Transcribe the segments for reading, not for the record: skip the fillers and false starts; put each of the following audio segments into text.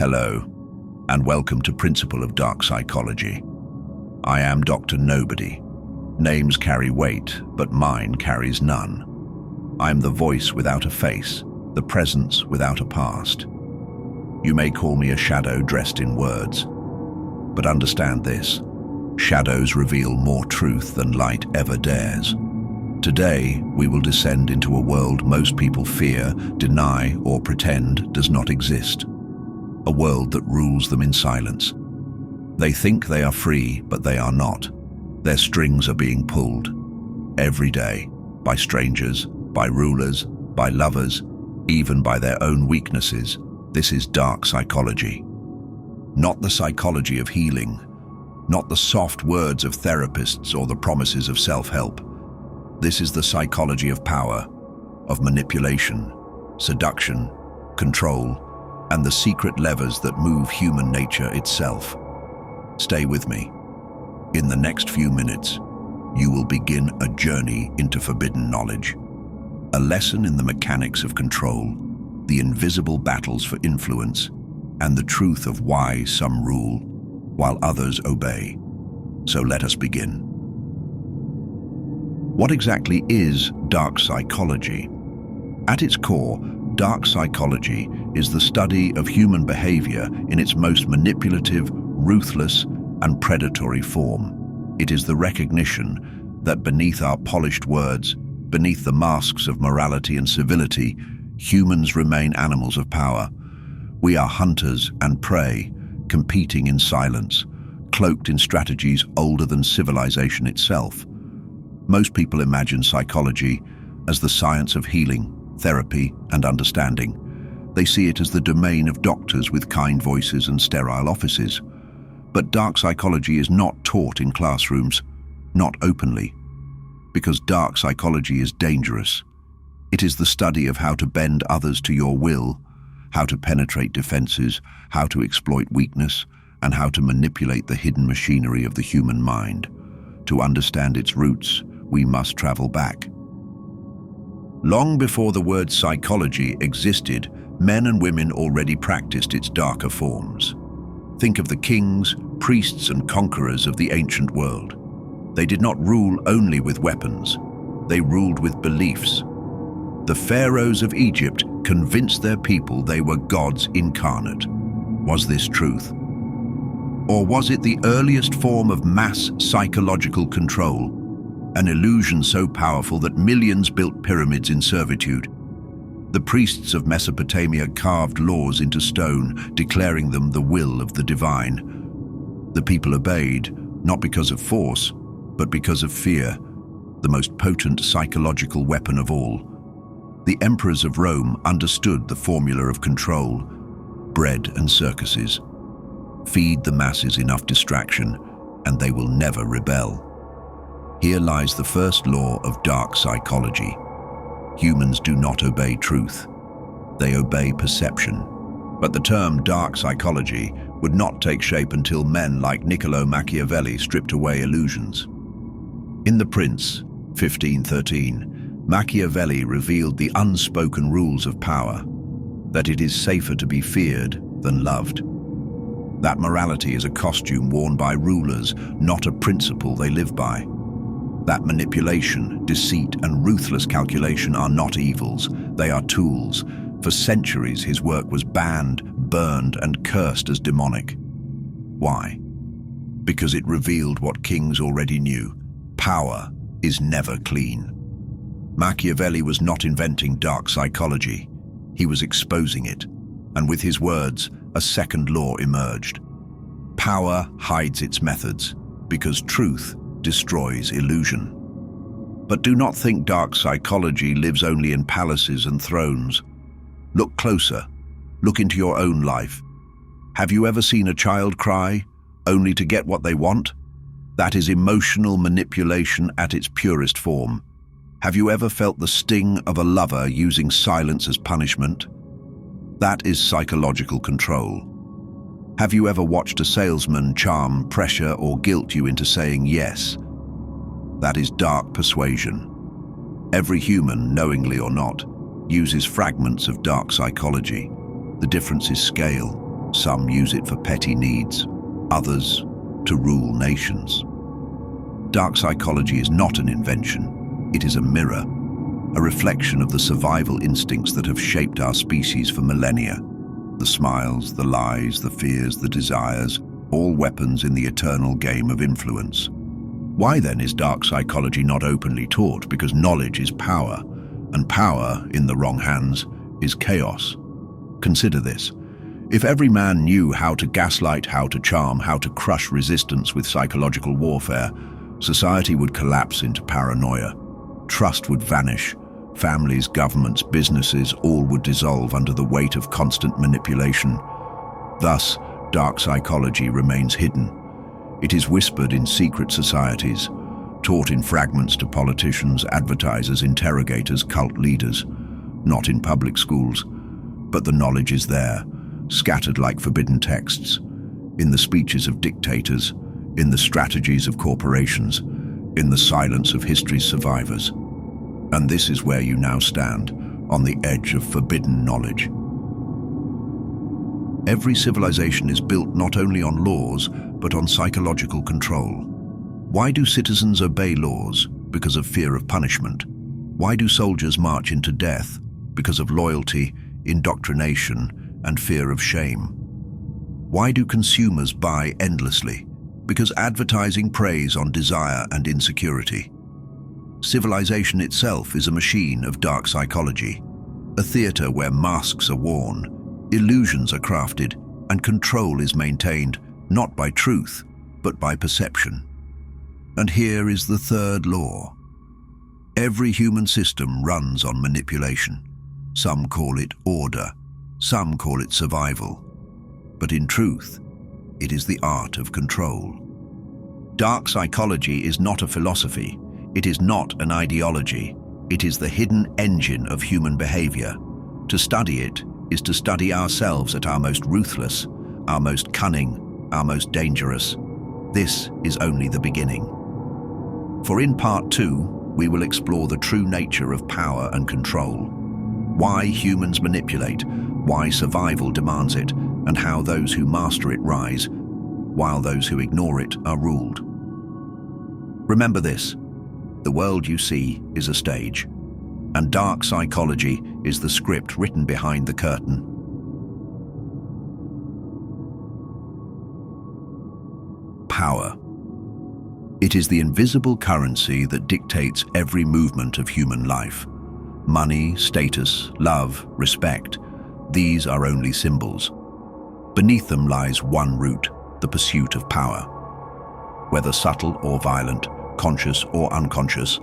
Hello, and welcome to Principle of Dark Psychology. I am Dr. Nobody. Names carry weight, but mine carries none. I am the voice without a face, the presence without a past. You may call me a shadow dressed in words, but understand this: shadows reveal more truth than light ever dares. Today, we will descend into a world most people fear, deny, or pretend does not exist. A world that rules them in silence. They think they are free, but they are not. Their strings are being pulled every day by strangers, by rulers, by lovers, even by their own weaknesses. This is dark psychology. Not the psychology of healing, not the soft words of therapists or the promises of self-help. This is the psychology of power, of manipulation, seduction, control, and the secret levers that move human nature itself. Stay with me. In the next few minutes, you will begin a journey into forbidden knowledge, a lesson in the mechanics of control, the invisible battles for influence, and the truth of why some rule while others obey. So let us begin. What exactly is dark psychology? At its core, dark psychology is the study of human behavior in its most manipulative, ruthless, and predatory form. It is the recognition that beneath our polished words, beneath the masks of morality and civility, humans remain animals of power. We are hunters and prey, competing in silence, cloaked in strategies older than civilization itself. Most people imagine psychology as the science of healing, therapy, and understanding. They see it as the domain of doctors with kind voices and sterile offices. But dark psychology is not taught in classrooms, not openly, because dark psychology is dangerous. It is the study of how to bend others to your will, how to penetrate defenses, how to exploit weakness, and how to manipulate the hidden machinery of the human mind. To understand its roots, we must travel back. Long before the word psychology existed, men and women already practiced its darker forms. Think of the kings, priests, and conquerors of the ancient world. They did not rule only with weapons. They ruled with beliefs. The pharaohs of Egypt convinced their people they were gods incarnate. Was this truth? Or was it the earliest form of mass psychological control? An illusion so powerful that millions built pyramids in servitude. The priests of Mesopotamia carved laws into stone, declaring them the will of the divine. The people obeyed, not because of force, but because of fear, the most potent psychological weapon of all. The emperors of Rome understood the formula of control: bread and circuses. Feed the masses enough distraction, and they will never rebel. Here lies the first law of dark psychology. Humans do not obey truth. They obey perception. But the term dark psychology would not take shape until men like Machiavelli stripped away illusions. In The Prince, 1513, Machiavelli revealed the unspoken rules of power, that it is safer to be feared than loved. That morality is a costume worn by rulers, not a principle they live by. That manipulation, deceit, and ruthless calculation are not evils, they are tools. For centuries, his work was banned, burned, and cursed as demonic. Why? Because it revealed what kings already knew: power is never clean. Machiavelli was not inventing dark psychology, he was exposing it. And with his words, a second law emerged. Power hides its methods, because truth destroys illusion. But do not think dark psychology lives only in palaces and thrones. Look closer. Look into your own life. Have you ever seen a child cry, only to get what they want? That is emotional manipulation at its purest form. Have you ever felt the sting of a lover using silence as punishment? That is psychological control. Have you ever watched a salesman charm, pressure, or guilt you into saying yes? That is dark persuasion. Every human, knowingly or not, uses fragments of dark psychology. The difference is scale. Some use it for petty needs, others to rule nations. Dark psychology is not an invention. It is a mirror, a reflection of the survival instincts that have shaped our species for millennia. The smiles, the lies, the fears, the desires, all weapons in the eternal game of influence. Why then is dark psychology not openly taught? Because knowledge is power, and power, in the wrong hands, is chaos. Consider this. If every man knew how to gaslight, how to charm, how to crush resistance with psychological warfare, society would collapse into paranoia. Trust would vanish. Families, governments, businesses, all would dissolve under the weight of constant manipulation. Thus, dark psychology remains hidden. It is whispered in secret societies, taught in fragments to politicians, advertisers, interrogators, cult leaders. Not in public schools, but the knowledge is there, scattered like forbidden texts, in the speeches of dictators, in the strategies of corporations, in the silence of history's survivors. And this is where you now stand, on the edge of forbidden knowledge. Every civilization is built not only on laws, but on psychological control. Why do citizens obey laws? Because of fear of punishment. Why do soldiers march into death? Because of loyalty, indoctrination, and fear of shame. Why do consumers buy endlessly? Because advertising preys on desire and insecurity. Civilization itself is a machine of dark psychology, a theater where masks are worn, illusions are crafted, and control is maintained not by truth, but by perception. And here is the third law. Every human system runs on manipulation. Some call it order, some call it survival. But in truth, it is the art of control. Dark psychology is not a philosophy. It is not an ideology. It is the hidden engine of human behavior. To study it is to study ourselves at our most ruthless, our most cunning, our most dangerous. This is only the beginning. For in part 2, we will explore the true nature of power and control. Why humans manipulate, why survival demands it, and how those who master it rise, while those who ignore it are ruled. Remember this, the world you see is a stage, and dark psychology is the script written behind the curtain. Power. It is the invisible currency that dictates every movement of human life. Money, status, love, respect, these are only symbols. Beneath them lies one root, the pursuit of power. Whether subtle or violent, conscious or unconscious,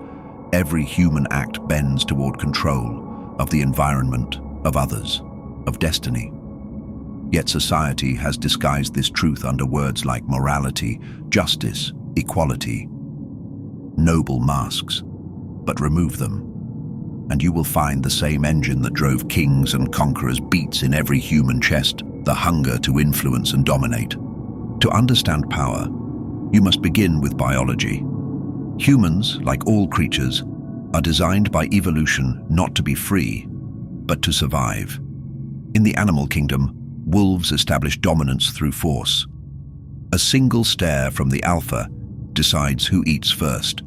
every human act bends toward control of the environment, of others, of destiny. Yet society has disguised this truth under words like morality, justice, equality. Noble masks, but remove them, and you will find the same engine that drove kings and conquerors beats in every human chest, the hunger to influence and dominate. To understand power, you must begin with biology. Humans, like all creatures, are designed by evolution not to be free, but to survive. In the animal kingdom, wolves establish dominance through force. A single stare from the alpha decides who eats first.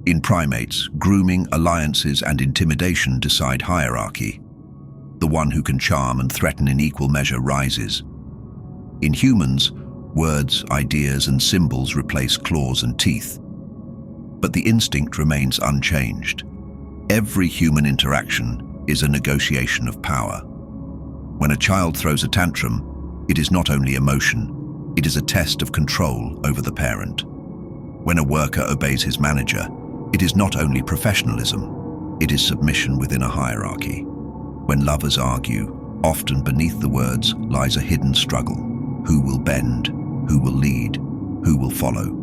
In primates, grooming, alliances, and intimidation decide hierarchy. The one who can charm and threaten in equal measure rises. In humans, words, ideas, and symbols replace claws and teeth. But the instinct remains unchanged. Every human interaction is a negotiation of power. When a child throws a tantrum, it is not only emotion, it is a test of control over the parent. When a worker obeys his manager, it is not only professionalism, it is submission within a hierarchy. When lovers argue, often beneath the words lies a hidden struggle. Who will bend? Who will lead? Who will follow?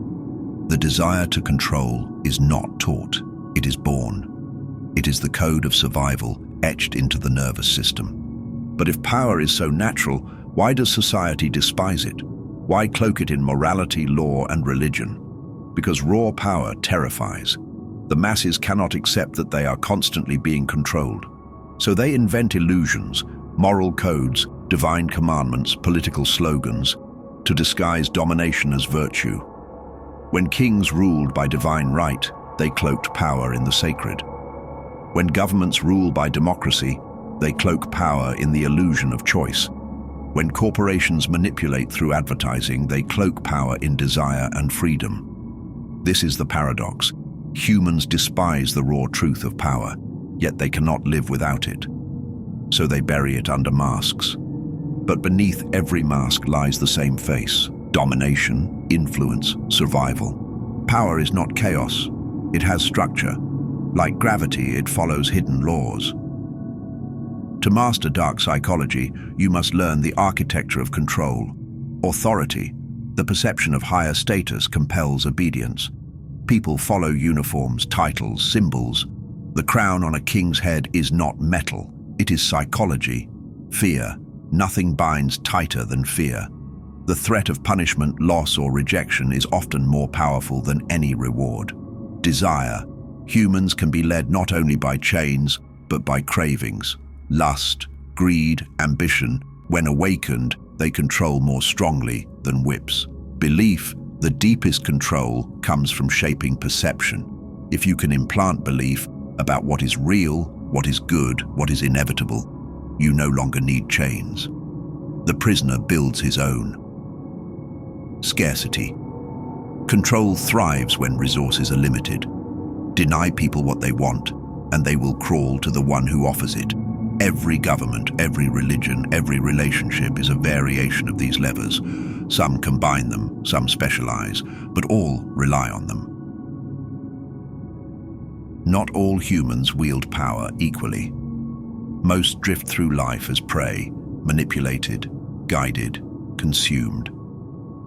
The desire to control is not taught, it is born. It is the code of survival etched into the nervous system. But if power is so natural, why does society despise it? Why cloak it in morality, law, and religion? Because raw power terrifies. The masses cannot accept that they are constantly being controlled. So they invent illusions, moral codes, divine commandments, political slogans, to disguise domination as virtue. When kings ruled by divine right, they cloaked power in the sacred. When governments rule by democracy, they cloak power in the illusion of choice. When corporations manipulate through advertising, they cloak power in desire and freedom. This is the paradox. Humans despise the raw truth of power, yet they cannot live without it. So they bury it under masks. But beneath every mask lies the same face: domination, influence, survival. Power is not chaos. It has structure. Like gravity, it follows hidden laws. To master dark psychology, you must learn the architecture of control. Authority, the perception of higher status, compels obedience. People follow uniforms, titles, symbols. The crown on a king's head is not metal, it is psychology. Fear, nothing binds tighter than fear. The threat of punishment, loss, or rejection is often more powerful than any reward. Desire, humans can be led not only by chains, but by cravings. Lust, greed, ambition, when awakened, they control more strongly than whips. Belief, the deepest control, comes from shaping perception. If you can implant belief about what is real, what is good, what is inevitable, you no longer need chains. The prisoner builds his own. Scarcity. Control thrives when resources are limited. Deny people what they want, and they will crawl to the one who offers it. Every government, every religion, every relationship is a variation of these levers. Some combine them, some specialize, but all rely on them. Not all humans wield power equally. Most drift through life as prey, manipulated, guided, consumed.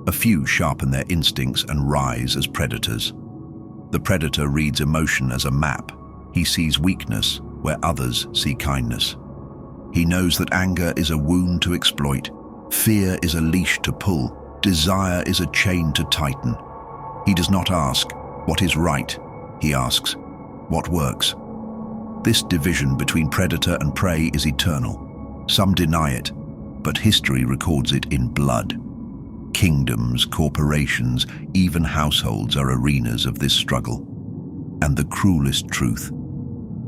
A few sharpen their instincts and rise as predators. The predator reads emotion as a map. He sees weakness where others see kindness. He knows that anger is a wound to exploit, fear is a leash to pull, desire is a chain to tighten. He does not ask, what is right? He asks, what works? This division between predator and prey is eternal. Some deny it, but history records it in blood. Kingdoms, corporations, even households are arenas of this struggle. And the cruelest truth: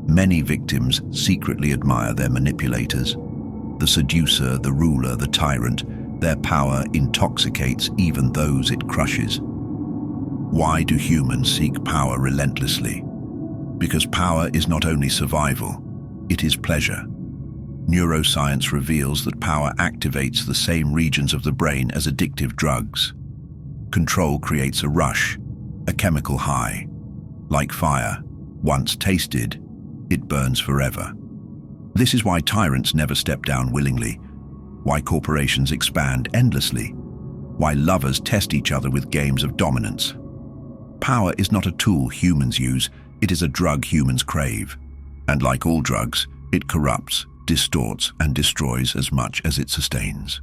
many victims secretly admire their manipulators. The seducer, the ruler, the tyrant, their power intoxicates even those it crushes. Why do humans seek power relentlessly? Because power is not only survival, it is pleasure. Neuroscience reveals that power activates the same regions of the brain as addictive drugs. Control creates a rush, a chemical high. Like fire, once tasted, it burns forever. This is why tyrants never step down willingly, why corporations expand endlessly, why lovers test each other with games of dominance. Power is not a tool humans use, it is a drug humans crave. And like all drugs, it corrupts, distorts, and destroys as much as it sustains.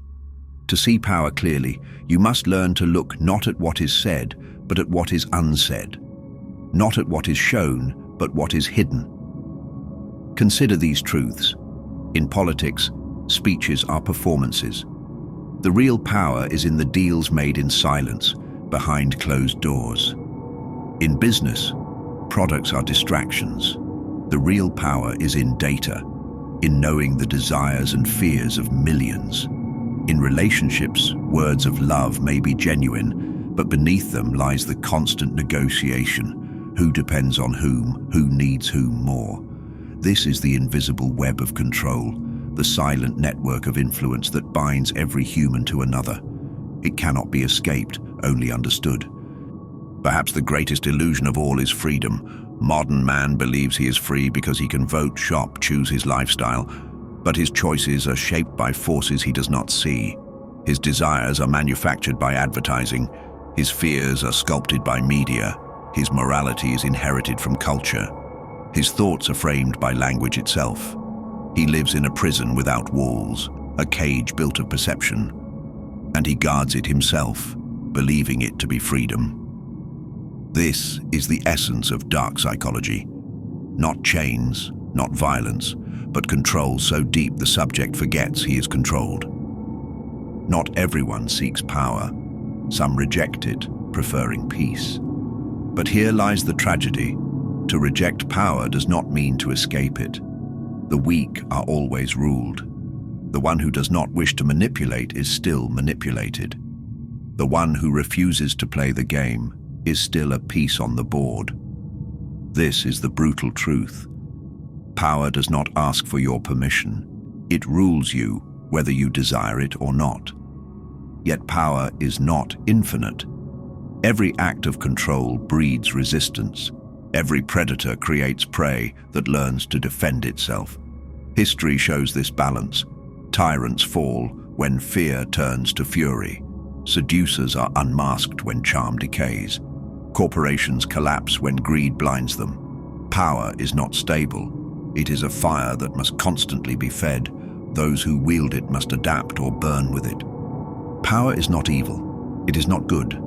To see power clearly, you must learn to look not at what is said, but at what is unsaid. Not at what is shown, but what is hidden. Consider these truths. In politics, speeches are performances. The real power is in the deals made in silence, behind closed doors. In business, products are distractions. The real power is in data, in knowing the desires and fears of millions. In relationships, words of love may be genuine, but beneath them lies the constant negotiation. Who depends on whom? Who needs whom more? This is the invisible web of control, the silent network of influence that binds every human to another. It cannot be escaped, only understood. Perhaps the greatest illusion of all is freedom. Modern man believes he is free because he can vote, shop, choose his lifestyle, but his choices are shaped by forces he does not see. His desires are manufactured by advertising. His fears are sculpted by media. His morality is inherited from culture. His thoughts are framed by language itself. He lives in a prison without walls, a cage built of perception, and he guards it himself, believing it to be freedom. This is the essence of dark psychology. Not chains, not violence, but control so deep the subject forgets he is controlled. Not everyone seeks power. Some reject it, preferring peace. But here lies the tragedy. To reject power does not mean to escape it. The weak are always ruled. The one who does not wish to manipulate is still manipulated. The one who refuses to play the game is still a piece on the board. This is the brutal truth. Power does not ask for your permission. It rules you, whether you desire it or not. Yet power is not infinite. Every act of control breeds resistance. Every predator creates prey that learns to defend itself. History shows this balance. Tyrants fall when fear turns to fury. Seducers are unmasked when charm decays. Corporations collapse when greed blinds them. Power is not stable. It is a fire that must constantly be fed. Those who wield it must adapt or burn with it. Power is not evil. It is not good.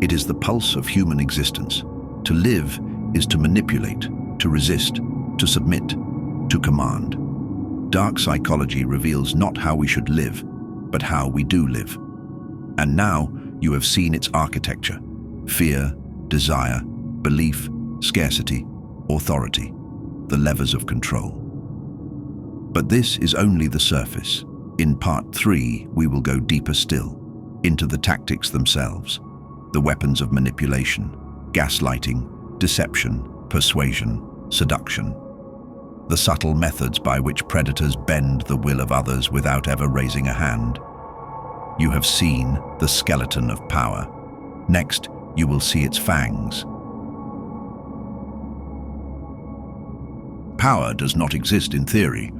It is the pulse of human existence. To live is to manipulate, to resist, to submit, to command. Dark psychology reveals not how we should live, but how we do live. And now you have seen its architecture: fear, desire, belief, scarcity, authority, the levers of control. But this is only the surface. In part 3, we will go deeper still, into the tactics themselves, the weapons of manipulation, gaslighting, deception, persuasion, seduction, the subtle methods by which predators bend the will of others without ever raising a hand. You have seen the skeleton of power. Next, you will see its fangs. Power does not exist in theory.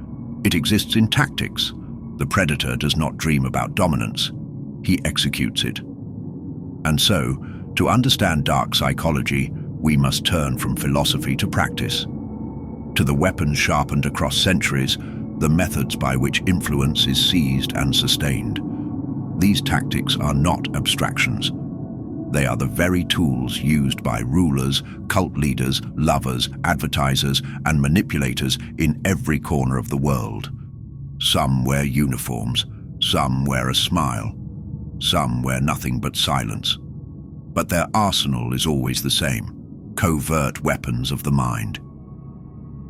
It exists in tactics. The predator does not dream about dominance. He executes it. And so, to understand dark psychology, we must turn from philosophy to practice. To the weapons sharpened across centuries, the methods by which influence is seized and sustained. These tactics are not abstractions. They are the very tools used by rulers, cult leaders, lovers, advertisers, and manipulators in every corner of the world. Some wear uniforms, some wear a smile, some wear nothing but silence. But their arsenal is always the same: covert weapons of the mind.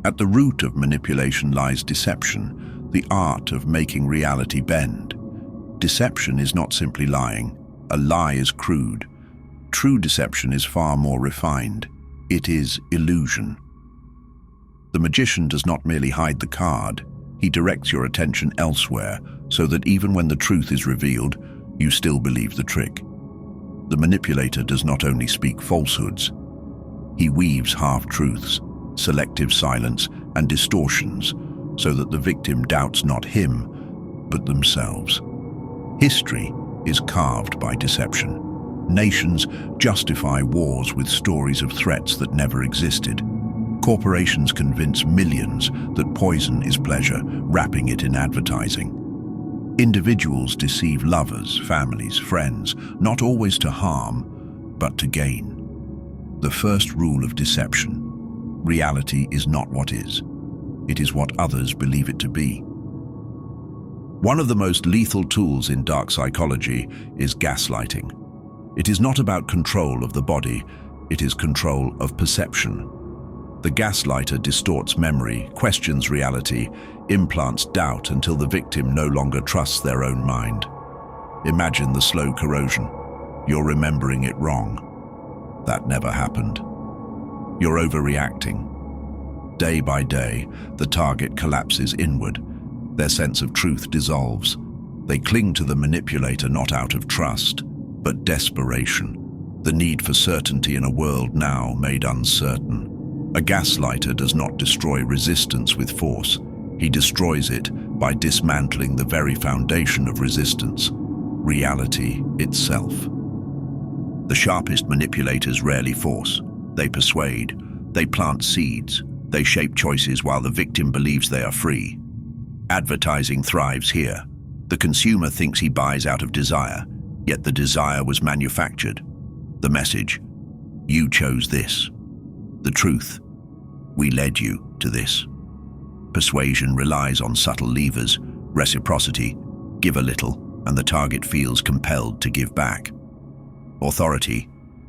At the root of manipulation lies deception, the art of making reality bend. Deception is not simply lying. A lie is crude. True deception is far more refined. It is illusion. The magician does not merely hide the card. He directs your attention elsewhere, so that even when the truth is revealed, you still believe the trick. The manipulator does not only speak falsehoods. He weaves half-truths, selective silence, and distortions, so that the victim doubts not him, but themselves. History is carved by deception. Nations justify wars with stories of threats that never existed. Corporations convince millions that poison is pleasure, wrapping it in advertising. Individuals deceive lovers, families, friends, not always to harm, but to gain. The first rule of deception: reality is not what is. It is what others believe it to be. One of the most lethal tools in dark psychology is gaslighting. It is not about control of the body, it is control of perception. The gaslighter distorts memory, questions reality, implants doubt until the victim no longer trusts their own mind. Imagine the slow corrosion. You're remembering it wrong. That never happened. You're overreacting. Day by day, the target collapses inward. Their sense of truth dissolves. They cling to the manipulator not out of trust, but desperation. The need for certainty in a world now made uncertain. A gaslighter does not destroy resistance with force. He destroys it by dismantling the very foundation of resistance: reality itself. The sharpest manipulators rarely force. They persuade. They plant seeds. They shape choices while the victim believes they are free. Advertising thrives here. The consumer thinks he buys out of desire, yet the desire was manufactured. The message: you chose this. The truth: we led you to this. Persuasion relies on subtle levers: reciprocity, give a little, and the target feels compelled to give back. Authority,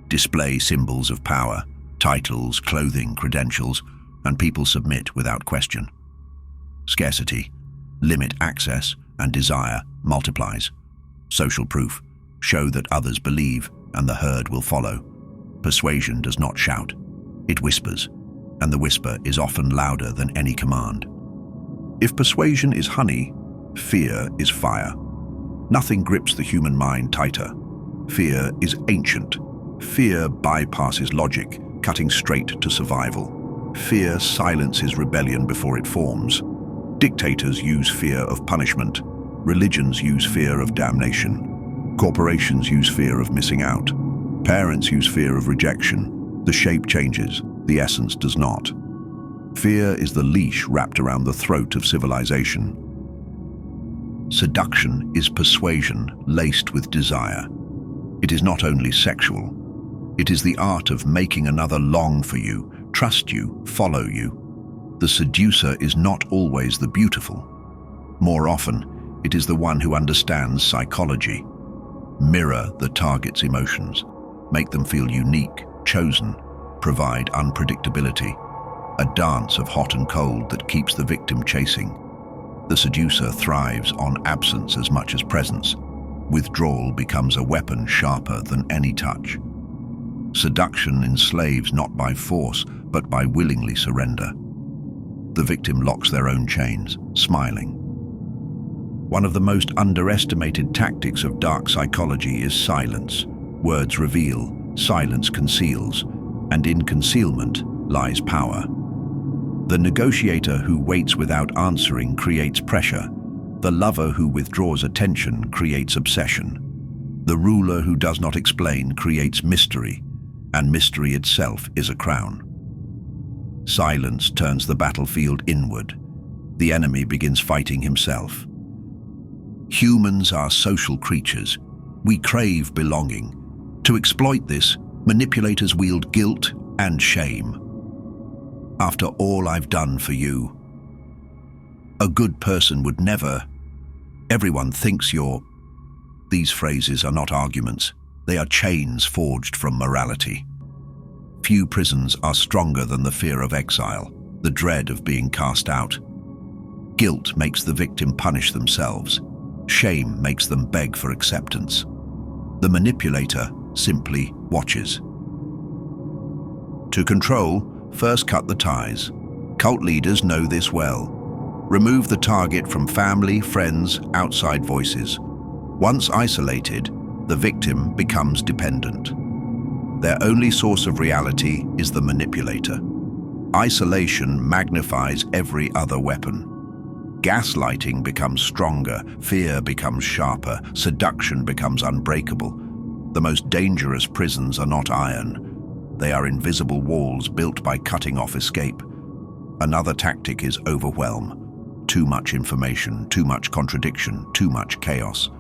display symbols of power, titles, clothing, credentials, and people submit without question. Scarcity, limit access, and desire multiplies. Social proof, show that others believe and the herd will follow. Persuasion does not shout, it whispers, and the whisper is often louder than any command. If persuasion is honey, fear is fire. Nothing grips the human mind tighter. Fear is ancient. Fear bypasses logic, cutting straight to survival. Fear silences rebellion before it forms. Dictators use fear of punishment. Religions use fear of damnation. Corporations use fear of missing out. Parents use fear of rejection. The shape changes, the essence does not. Fear is the leash wrapped around the throat of civilization. Seduction is persuasion laced with desire. It is not only sexual, it is the art of making another long for you, trust you, follow you. The seducer is not always the beautiful. More often, it is the one who understands psychology. Mirror the target's emotions, make them feel unique, chosen, provide unpredictability, a dance of hot and cold that keeps the victim chasing. The seducer thrives on absence as much as presence. Withdrawal becomes a weapon sharper than any touch. Seduction enslaves not by force, but by willingly surrender. The victim locks their own chains, smiling. One of the most underestimated tactics of dark psychology is silence. Words reveal, silence conceals, and in concealment lies power. The negotiator who waits without answering creates pressure. The lover who withdraws attention creates obsession. The ruler who does not explain creates mystery, and mystery itself is a crown. Silence turns the battlefield inward. The enemy begins fighting himself. Humans are social creatures. We crave belonging. To exploit this, manipulators wield guilt and shame. After all I've done for you. A good person would never. Everyone thinks you're. These phrases are not arguments. They are chains forged from morality. Few prisons are stronger than the fear of exile, the dread of being cast out. Guilt makes the victim punish themselves. Shame makes them beg for acceptance. The manipulator simply watches. To control, first cut the ties. Cult leaders know this well. Remove the target from family, friends, outside voices. Once isolated, the victim becomes dependent. Their only source of reality is the manipulator. Isolation magnifies every other weapon. Gaslighting becomes stronger, fear becomes sharper, seduction becomes unbreakable. The most dangerous prisons are not iron. They are invisible walls built by cutting off escape. Another tactic is overwhelm. Too much information, too much contradiction, too much chaos.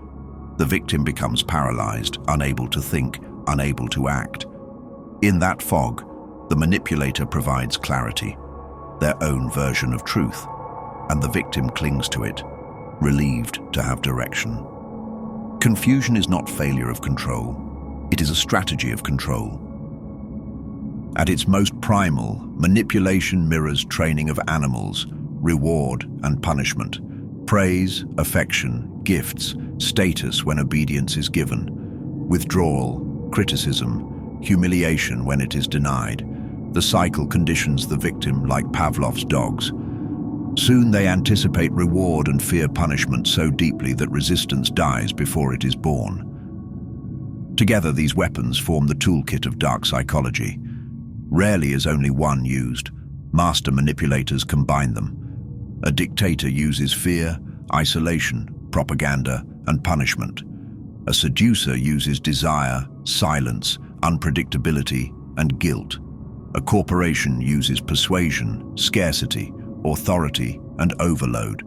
The victim becomes paralyzed, unable to think, unable to act. In that fog, the manipulator provides clarity, their own version of truth, and the victim clings to it, relieved to have direction. Confusion is not failure of control, it is a strategy of control. At its most primal, manipulation mirrors training of animals, reward and punishment, praise, affection, gifts, status when obedience is given, withdrawal, criticism, humiliation when it is denied. The cycle conditions the victim like Pavlov's dogs. Soon they anticipate reward and fear punishment so deeply that resistance dies before it is born. Together, these weapons form the toolkit of dark psychology. Rarely is only one used. Master manipulators combine them. A dictator uses fear, isolation, propaganda, and punishment. A seducer uses desire, silence, unpredictability, and guilt. A corporation uses persuasion, scarcity, authority, and overload.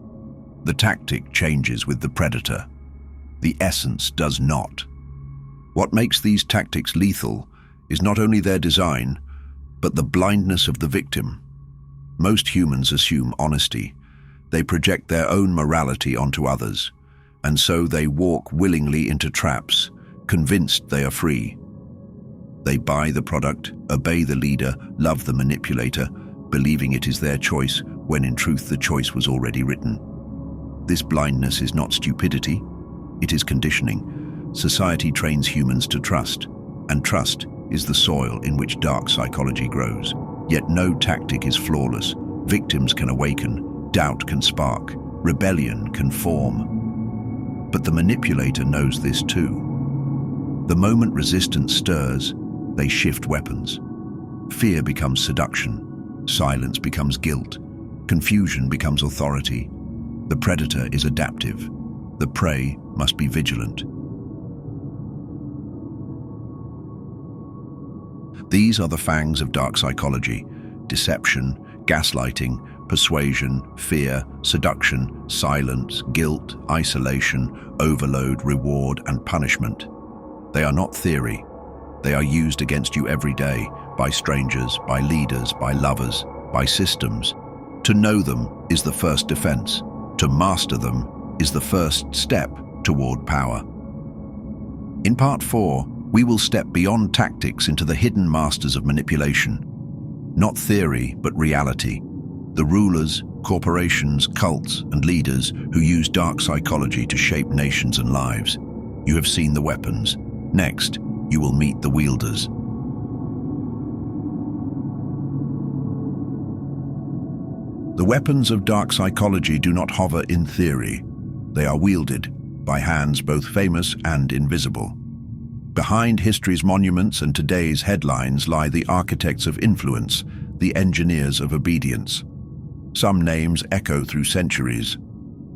The tactic changes with the predator. The essence does not. What makes these tactics lethal is not only their design, but the blindness of the victim. Most humans assume honesty. They project their own morality onto others, and so they walk willingly into traps, convinced they are free. They buy the product, obey the leader, love the manipulator, believing it is their choice, when in truth the choice was already written. This blindness is not stupidity, it is conditioning. Society trains humans to trust, and trust is the soil in which dark psychology grows. Yet no tactic is flawless. Victims can awaken, doubt can spark, rebellion can form. But the manipulator knows this too. The moment resistance stirs, they shift weapons. Fear becomes seduction, silence becomes guilt, confusion becomes authority. The predator is adaptive, the prey must be vigilant. These are the fangs of dark psychology: deception, gaslighting, persuasion, fear, seduction, silence, guilt, isolation, overload, reward, and punishment. They are not theory. They are used against you every day, by strangers, by leaders, by lovers, by systems. To know them is the first defense. To master them is the first step toward power. In Part 4, we will step beyond tactics into the hidden masters of manipulation. Not theory, but reality. The rulers, corporations, cults, and leaders who use dark psychology to shape nations and lives. You have seen the weapons. Next, you will meet the wielders. The weapons of dark psychology do not hover in theory. They are wielded by hands both famous and invisible. Behind history's monuments and today's headlines lie the architects of influence, the engineers of obedience. Some names echo through centuries.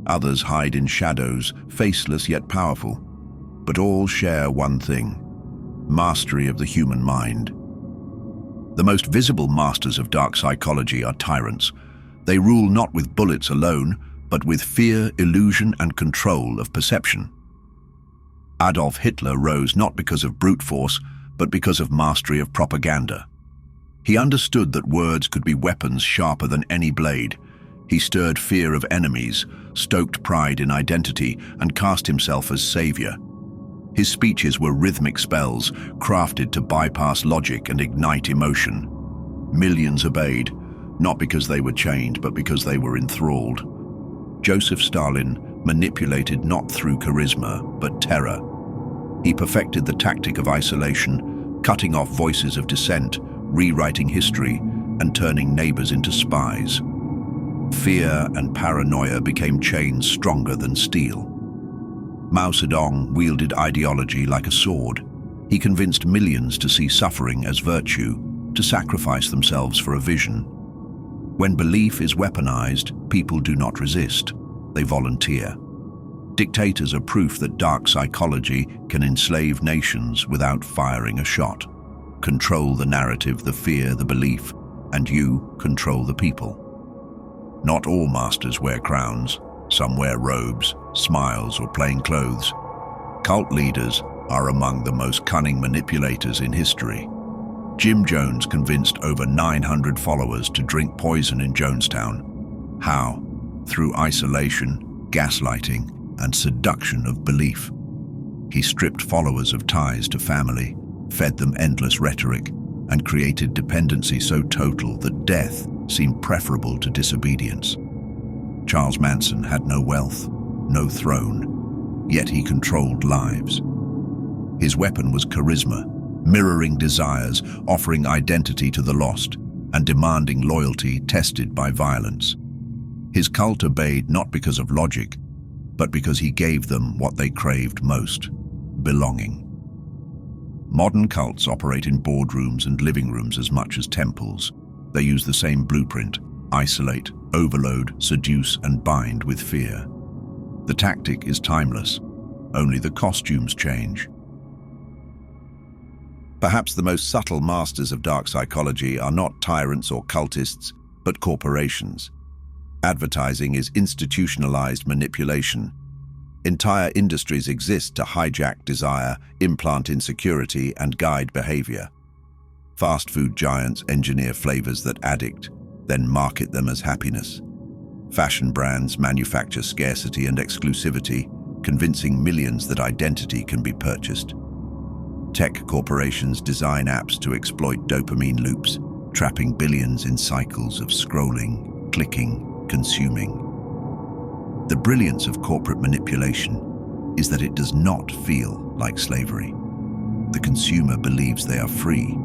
Others hide in shadows, faceless yet powerful. But all share one thing: mastery of the human mind. The most visible masters of dark psychology are tyrants. They rule not with bullets alone, but with fear, illusion, and control of perception. Adolf Hitler rose not because of brute force, but because of mastery of propaganda. He understood that words could be weapons sharper than any blade. He stirred fear of enemies, stoked pride in identity, and cast himself as savior. His speeches were rhythmic spells, crafted to bypass logic and ignite emotion. Millions obeyed, not because they were chained, but because they were enthralled. Joseph Stalin manipulated not through charisma, but terror. He perfected the tactic of isolation, cutting off voices of dissent, rewriting history, and turning neighbors into spies. Fear and paranoia became chains stronger than steel. Mao Zedong wielded ideology like a sword. He convinced millions to see suffering as virtue, to sacrifice themselves for a vision. When belief is weaponized, people do not resist. They volunteer. Dictators are proof that dark psychology can enslave nations without firing a shot. Control the narrative, the fear, the belief, and you control the people. Not all masters wear crowns. Some wear robes, smiles, or plain clothes. Cult leaders are among the most cunning manipulators in history. Jim Jones convinced over 900 followers to drink poison in Jonestown. How? Through isolation, gaslighting, and seduction of belief. He stripped followers of ties to family, fed them endless rhetoric, and created dependency so total that death seemed preferable to disobedience. Charles Manson had no wealth, no throne, yet he controlled lives. His weapon was charisma, mirroring desires, offering identity to the lost, and demanding loyalty tested by violence. His cult obeyed not because of logic, but because he gave them what they craved most: belonging. Modern cults operate in boardrooms and living rooms as much as temples. They use the same blueprint: isolate, overload, seduce, and bind with fear. The tactic is timeless. Only the costumes change. Perhaps the most subtle masters of dark psychology are not tyrants or cultists, but corporations. Advertising is institutionalized manipulation. Entire industries exist to hijack desire, implant insecurity, and guide behavior. Fast food giants engineer flavors that addict, then market them as happiness. Fashion brands manufacture scarcity and exclusivity, convincing millions that identity can be purchased. Tech corporations design apps to exploit dopamine loops, trapping billions in cycles of scrolling, clicking, consuming. The brilliance of corporate manipulation is that it does not feel like slavery. The consumer believes they are free,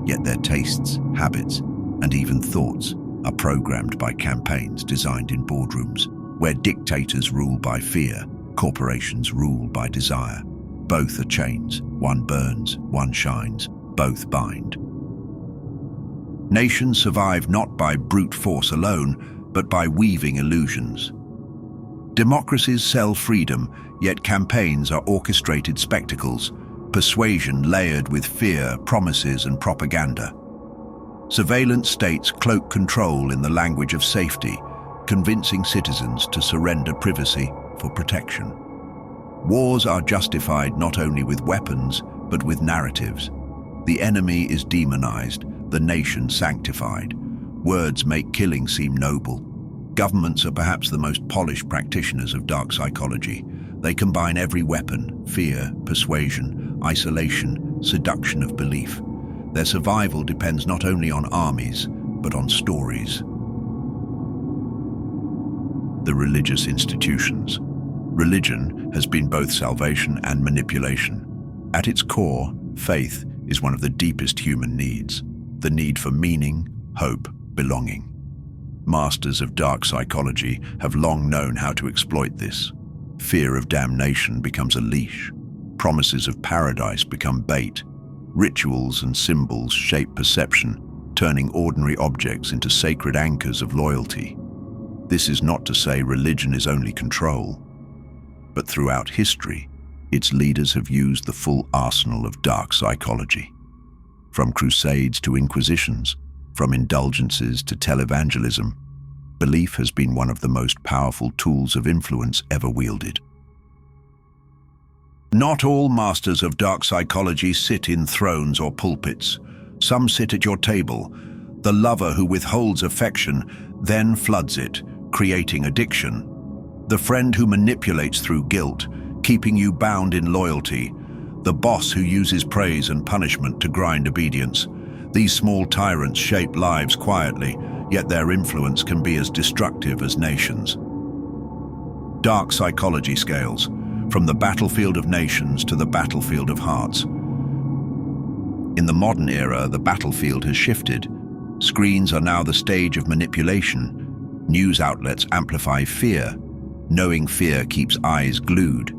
yet their tastes, habits, and even thoughts are programmed by campaigns designed in boardrooms, where dictators rule by fear, corporations rule by desire. Both are chains. One burns, one shines, both bind. Nations survive not by brute force alone, but by weaving illusions. Democracies sell freedom, yet campaigns are orchestrated spectacles, persuasion layered with fear, promises, and propaganda. Surveillance states cloak control in the language of safety, convincing citizens to surrender privacy for protection. Wars are justified not only with weapons, but with narratives. The enemy is demonized, the nation sanctified. Words make killing seem noble. Governments are perhaps the most polished practitioners of dark psychology. They combine every weapon: fear, persuasion, isolation, seduction of belief. Their survival depends not only on armies, but on stories. The religious institutions. Religion has been both salvation and manipulation. At its core, faith is one of the deepest human needs, the need for meaning, hope, belonging. Masters of dark psychology have long known how to exploit this. Fear of damnation becomes a leash. Promises of paradise become bait. Rituals and symbols shape perception, turning ordinary objects into sacred anchors of loyalty. This is not to say religion is only control, but throughout history, its leaders have used the full arsenal of dark psychology. From crusades to inquisitions, from indulgences to televangelism, belief has been one of the most powerful tools of influence ever wielded. Not all masters of dark psychology sit in thrones or pulpits. Some sit at your table. The lover who withholds affection then floods it, creating addiction. The friend who manipulates through guilt, keeping you bound in loyalty. The boss who uses praise and punishment to grind obedience. These small tyrants shape lives quietly, yet their influence can be as destructive as nations. Dark psychology scales, from the battlefield of nations to the battlefield of hearts. In the modern era, the battlefield has shifted. Screens are now the stage of manipulation. News outlets amplify fear. Knowing fear keeps eyes glued.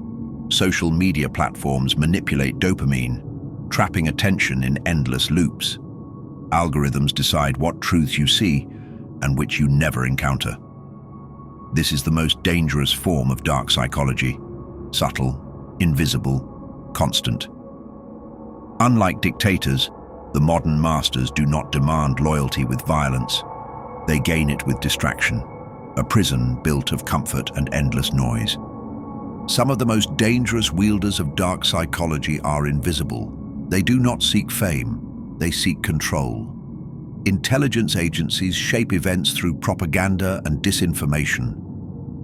Social media platforms manipulate dopamine, trapping attention in endless loops. Algorithms decide what truths you see and which you never encounter. This is the most dangerous form of dark psychology. Subtle, invisible, constant. Unlike dictators, the modern masters do not demand loyalty with violence. They gain it with distraction, a prison built of comfort and endless noise. Some of the most dangerous wielders of dark psychology are invisible. They do not seek fame, they seek control. Intelligence agencies shape events through propaganda and disinformation.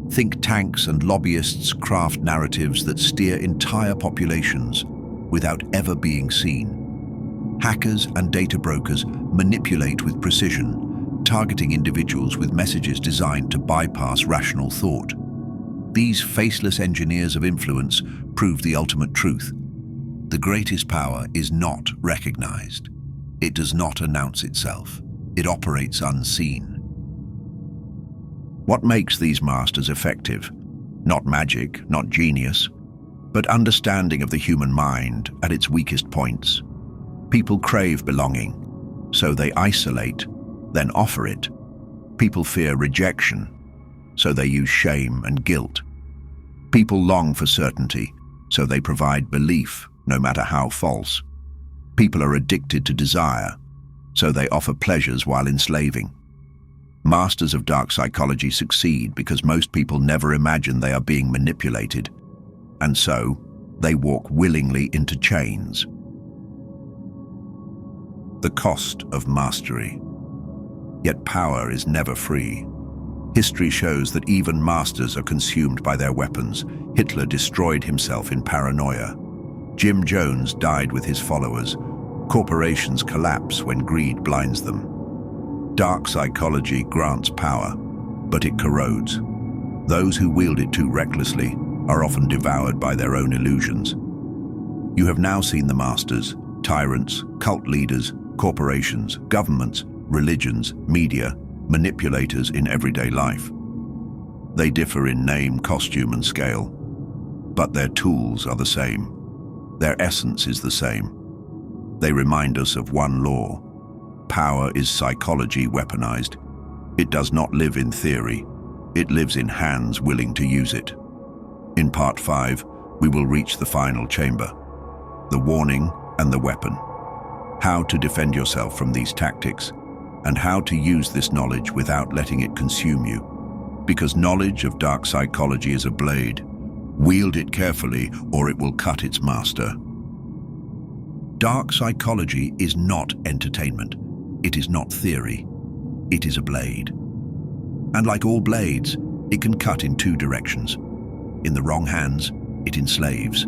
Think tanks and lobbyists craft narratives that steer entire populations without ever being seen. Hackers and data brokers manipulate with precision, targeting individuals with messages designed to bypass rational thought. These faceless engineers of influence prove the ultimate truth. The greatest power is not recognized. It does not announce itself. It operates unseen. What makes these masters effective? Not magic, not genius, but understanding of the human mind at its weakest points. People crave belonging, so they isolate, then offer it. People fear rejection, so they use shame and guilt. People long for certainty, so they provide belief, no matter how false. People are addicted to desire, so they offer pleasures while enslaving. Masters of dark psychology succeed because most people never imagine they are being manipulated, and so they walk willingly into chains. The cost of mastery. Yet power is never free. History shows that even masters are consumed by their weapons. Hitler destroyed himself in paranoia. Jim Jones died with his followers. Corporations collapse when greed blinds them. Dark psychology grants power, but it corrodes. Those who wield it too recklessly are often devoured by their own illusions. You have now seen the masters, tyrants, cult leaders, corporations, governments, religions, media, manipulators in everyday life. They differ in name, costume, and scale, but their tools are the same. Their essence is the same. They remind us of one law. Power is psychology weaponized. It does not live in theory. It lives in hands willing to use it. In Part 5, we will reach the final chamber, the warning and the weapon. How to defend yourself from these tactics, and how to use this knowledge without letting it consume you. Because knowledge of dark psychology is a blade. Wield it carefully, or it will cut its master. Dark psychology is not entertainment. It is not theory. It is a blade. And like all blades, it can cut in two directions. In the wrong hands, it enslaves.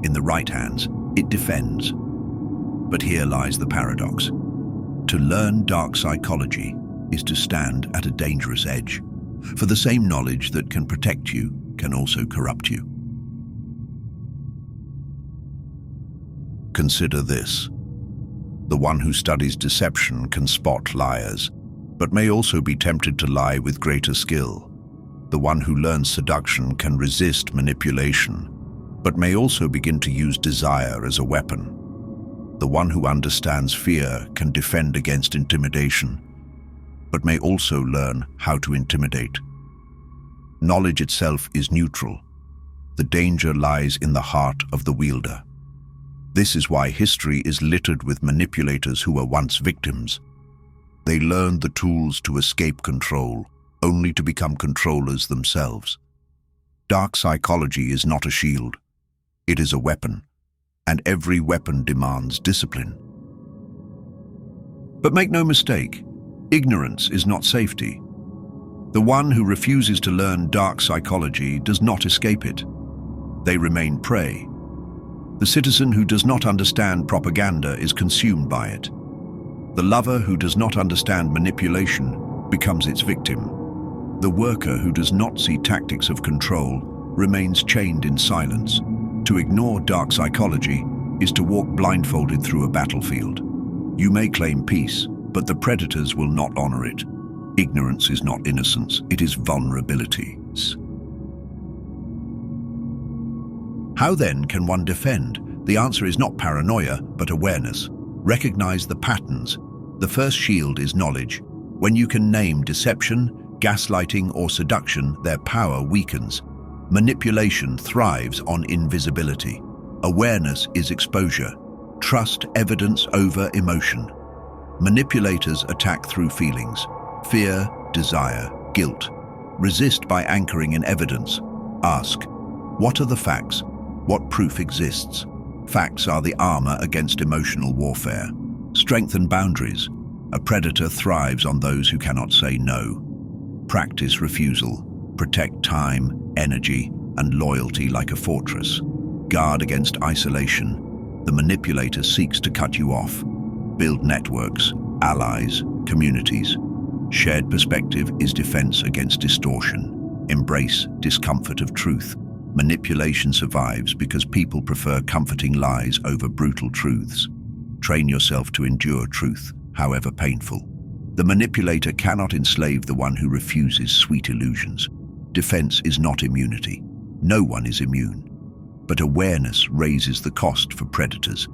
In the right hands, it defends. But here lies the paradox. To learn dark psychology is to stand at a dangerous edge, for the same knowledge that can protect you can also corrupt you. Consider this. The one who studies deception can spot liars, but may also be tempted to lie with greater skill. The one who learns seduction can resist manipulation, but may also begin to use desire as a weapon. The one who understands fear can defend against intimidation, but may also learn how to intimidate. Knowledge itself is neutral. The danger lies in the heart of the wielder. This is why history is littered with manipulators who were once victims. They learned the tools to escape control, only to become controllers themselves. Dark psychology is not a shield. It is a weapon, and every weapon demands discipline. But make no mistake, ignorance is not safety. The one who refuses to learn dark psychology does not escape it. They remain prey. The citizen who does not understand propaganda is consumed by it. The lover who does not understand manipulation becomes its victim. The worker who does not see tactics of control remains chained in silence. To ignore dark psychology is to walk blindfolded through a battlefield. You may claim peace, but the predators will not honor it. Ignorance is not innocence, it is vulnerability. How then can one defend? The answer is not paranoia, but awareness. Recognize the patterns. The first shield is knowledge. When you can name deception, gaslighting, or seduction, their power weakens. Manipulation thrives on invisibility. Awareness is exposure. Trust evidence over emotion. Manipulators attack through feelings: fear, desire, guilt. Resist by anchoring in evidence. Ask, what are the facts? What proof exists? Facts are the armor against emotional warfare. Strengthen boundaries. A predator thrives on those who cannot say no. Practice refusal. Protect time, energy, and loyalty like a fortress. Guard against isolation. The manipulator seeks to cut you off. Build networks, allies, communities. Shared perspective is defense against distortion. Embrace discomfort of truth. Manipulation survives because people prefer comforting lies over brutal truths. Train yourself to endure truth, however painful. The manipulator cannot enslave the one who refuses sweet illusions. Defense is not immunity. No one is immune. But awareness raises the cost for predators.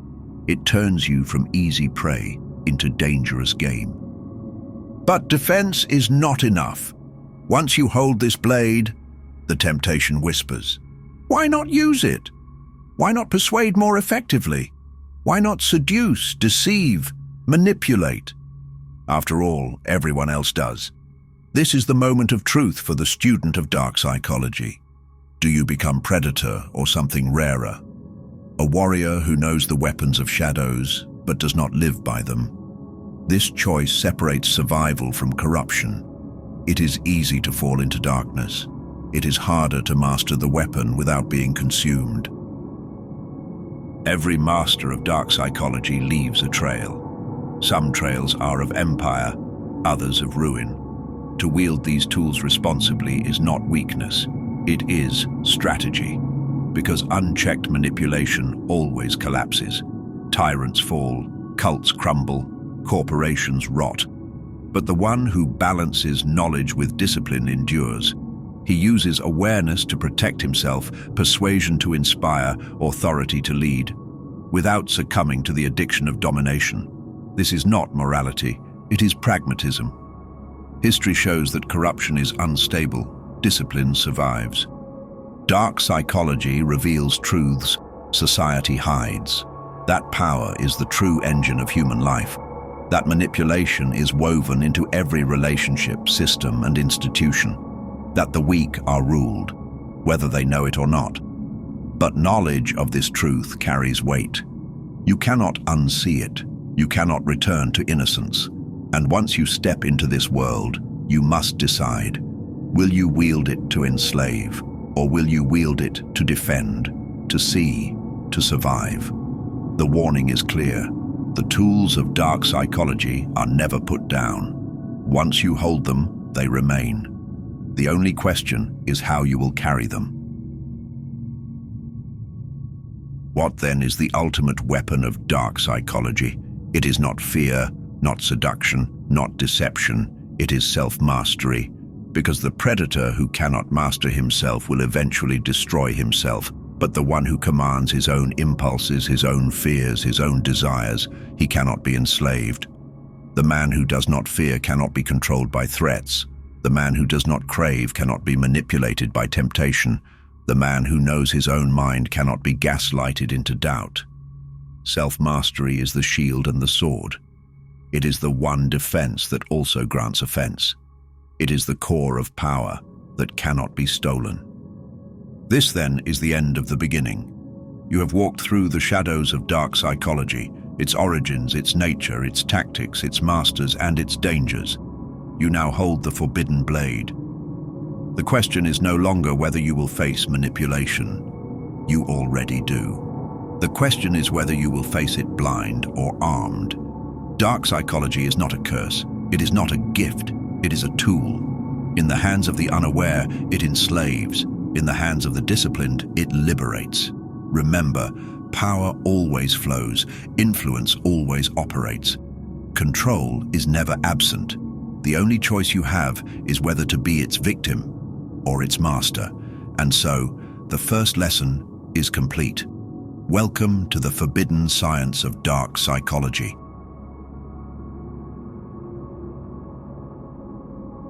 It turns you from easy prey into dangerous game. But defense is not enough. Once you hold this blade, the temptation whispers. Why not use it? Why not persuade more effectively? Why not seduce, deceive, manipulate? After all, everyone else does. This is the moment of truth for the student of dark psychology. Do you become predator or something rarer? A warrior who knows the weapons of shadows but does not live by them. This choice separates survival from corruption. It is easy to fall into darkness. It is harder to master the weapon without being consumed. Every master of dark psychology leaves a trail. Some trails are of empire, others of ruin. To wield these tools responsibly is not weakness, it is strategy. Because unchecked manipulation always collapses. Tyrants fall, cults crumble, corporations rot. But the one who balances knowledge with discipline endures. He uses awareness to protect himself, persuasion to inspire, authority to lead, without succumbing to the addiction of domination. This is not morality, it is pragmatism. History shows that corruption is unstable, discipline survives. Dark psychology reveals truths society hides. That power is the true engine of human life. That manipulation is woven into every relationship, system, and institution. That the weak are ruled, whether they know it or not. But knowledge of this truth carries weight. You cannot unsee it. You cannot return to innocence. And once you step into this world, you must decide. Will you wield it to enslave, or will you wield it to defend, to see, to survive? The warning is clear. The tools of dark psychology are never put down. Once you hold them, they remain. The only question is how you will carry them. What then is the ultimate weapon of dark psychology? It is not fear, not seduction, not deception. It is self-mastery. Because the predator who cannot master himself will eventually destroy himself. But the one who commands his own impulses, his own fears, his own desires, he cannot be enslaved. The man who does not fear cannot be controlled by threats. The man who does not crave cannot be manipulated by temptation. The man who knows his own mind cannot be gaslighted into doubt. Self-mastery is the shield and the sword. It is the one defense that also grants offense. It is the core of power that cannot be stolen. This, then, is the end of the beginning. You have walked through the shadows of dark psychology, its origins, its nature, its tactics, its masters, and its dangers. You now hold the forbidden blade. The question is no longer whether you will face manipulation. You already do. The question is whether you will face it blind or armed. Dark psychology is not a curse. It is not a gift. It is a tool. In the hands of the unaware, it enslaves. In the hands of the disciplined, it liberates. Remember, power always flows. Influence always operates. Control is never absent. The only choice you have is whether to be its victim or its master. And so, the first lesson is complete. Welcome to the forbidden science of dark psychology.